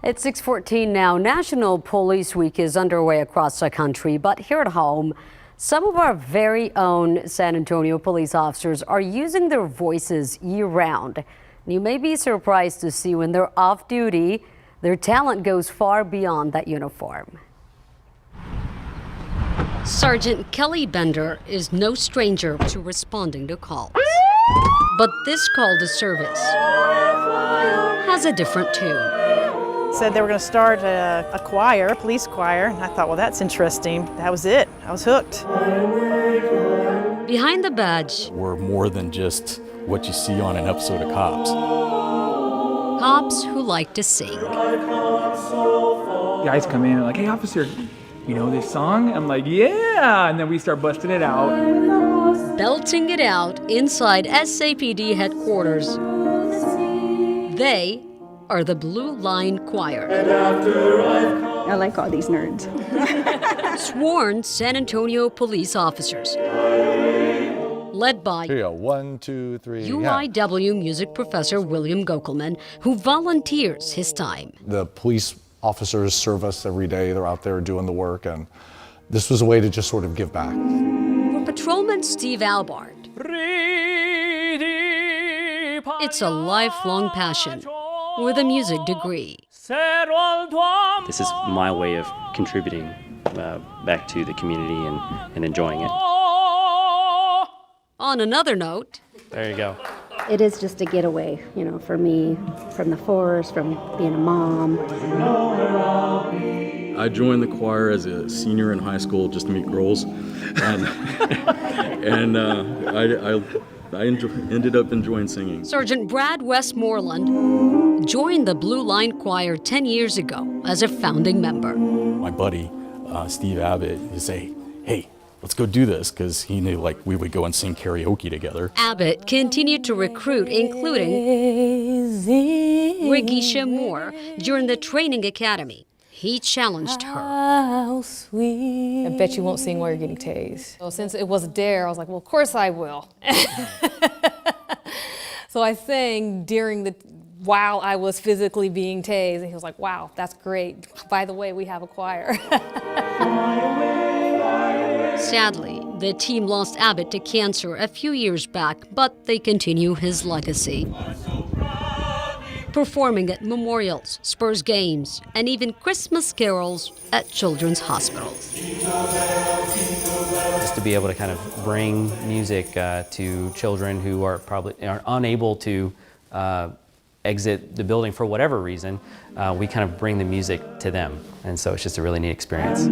It's 6:14 now. National Police Week is underway across the country, but here at home, some of our very own San Antonio police officers are using their voices year-round. You may be surprised to see when they're off duty, their talent goes far beyond that uniform. Sergeant Kelly Bender is no stranger to responding to calls. But this call to service has a different tune. Said they were going to start a choir, a police choir, and I thought, well, that's interesting. That was it. I was hooked. Behind the badge, we're more than just what you see on an episode of Cops. cops who like to sing. Guys come in and like, hey, officer, you know this song? I'm like, yeah, and then we start busting it out. Belting it out inside SAPD headquarters. They are the Blue Line Choir. I like all these nerds. Sworn San Antonio police officers. Led by Here you go. 1, 2, 3. UIW music professor William Gokelman, who volunteers his time. The police officers serve us every day. They're out there doing the work, and this was a way to just sort of give back. For Patrolman Steve Albard, it's a lifelong passion with a music degree. This is my way of contributing back to the community and enjoying it. On another note, There you go. It is just a getaway, you know, for me, from the force, from being a mom. I joined the choir as a senior in high school just to meet girls, and I ended up enjoying singing. Sergeant Brad Westmoreland joined the Blue Line Choir 10 years ago as a founding member. My buddy, Steve Abbott, would say, hey, let's go do this, because he knew like we would go and sing karaoke together. Abbott continued to recruit, including Regisha Moore during the training academy. He challenged her. I bet you won't sing while you're getting tased. So since it was a dare, I was like, well, of course I will. So I sang while I was physically being tased, and he was like, wow, that's great. By the way, we have a choir. Sadly, the team lost Abbott to cancer a few years back, but they continue his legacy. Performing at memorials, Spurs games, and even Christmas carols at children's hospitals. Just to be able to kind of bring music to children who are unable to exit the building for whatever reason, we kind of bring the music to them. And so it's just a really neat experience.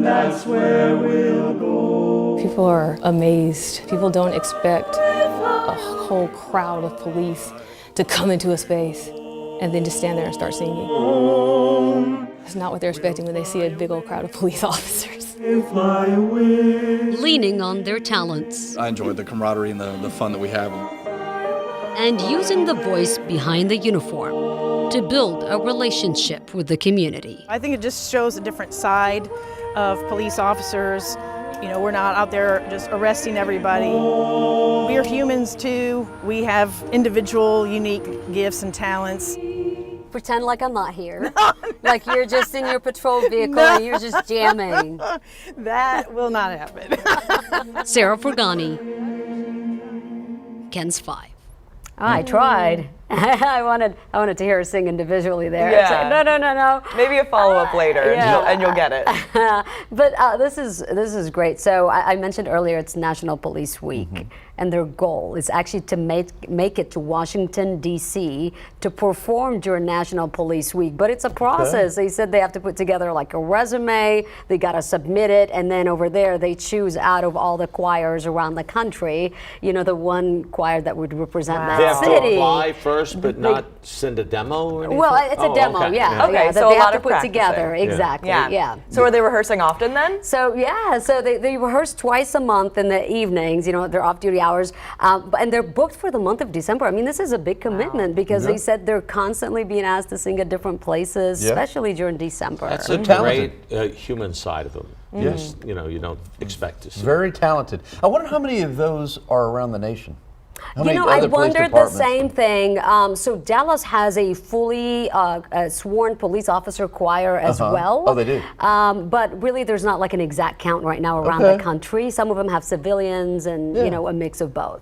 People are amazed. People don't expect a whole crowd of police to come into a space and then just stand there and start singing. It's not what they're expecting when they see a big old crowd of police officers. Leaning on their talents. I enjoyed the camaraderie and the fun that we have. And using the voice behind the uniform to build a relationship with the community. I think it just shows a different side of police officers. You know, we're not out there just arresting everybody. We are humans too. We have individual, unique gifts and talents. Pretend like I'm not here. Like you're just in your patrol vehicle and you're just jamming. That will not happen. Sarah Forgani, Ken's 5. I tried. I wanted to hear her sing individually there. Yeah. Like, no. Maybe a follow-up later, and you'll get it. But this is great. So I mentioned earlier it's National Police Week, and their goal is actually to make it to Washington, D.C. to perform during National Police Week. But it's a process. They said they have to put together like a resume, they got to submit it, and then over there they choose out of all the choirs around the country, you know, the one choir that would represent that They have city. to apply first, but not send a demo or anything? Well, it's a demo, okay. yeah. Okay, yeah, so that they a have lot to of put practicing. together. Exactly, yeah. So are they rehearsing often then? So they rehearse twice a month in the evenings, you know, their off-duty hours, and they're booked for the month of December. I mean, this is a big commitment because they said they're constantly being asked to sing at different places, especially during December. That's a great human side of them. Yes, you know, you don't expect to see. Very talented. I wonder how many of those are around the nation. How You many know, I other police wondered the departments? same thing. So Dallas has a fully sworn police officer choir as well. Oh, they do? But really, there's not like an exact count right now around the country. Some of them have civilians and, you know, a mix of both.